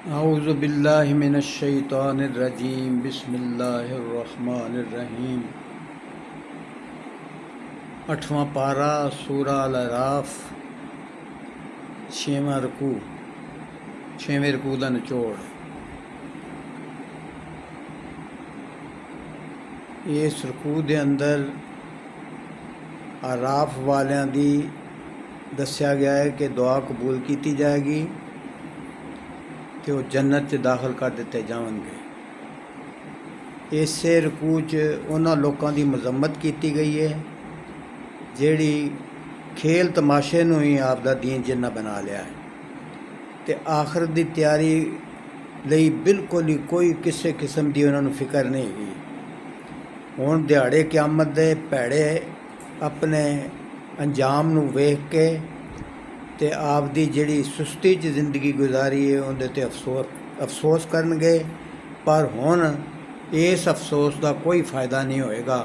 अऊज़ु बिल्लाहि मिनश्शैतानिर्रजीम बिस्मिल्लाहिर्रहमानिर्रहीम। 8वां पारा सूरा अल-अराफ 6वां रुकू 6वें रुकू का निचोड़। इस रुकू के अंदर आराफ वालियां दी दस्या गया है कि दुआ कबूल की जाएगी तो वो जन्नत च दाखिल कर दिते जाएंगे। इसे रुकू च उन्हां लोकां दी मजम्मत की गई है जिहड़ी खेल तमाशे नूं ही आपदा दीन जिन्ना बना लिया है ते आखिरत दी तैयारी लई बिल्कुल ही कोई किसी किस्म की उन्होंने फिक्र नहीं है। हुण दिहाड़े क़यामत दे भैड़े अपने अंजाम नूं वेख के ते आपदी जिहड़ी सुस्ती च जिंदगी गुजारी है उहदे ते अफसोस करनगे, पर हुण इस अफसोस का कोई फ़ायदा नहीं होएगा।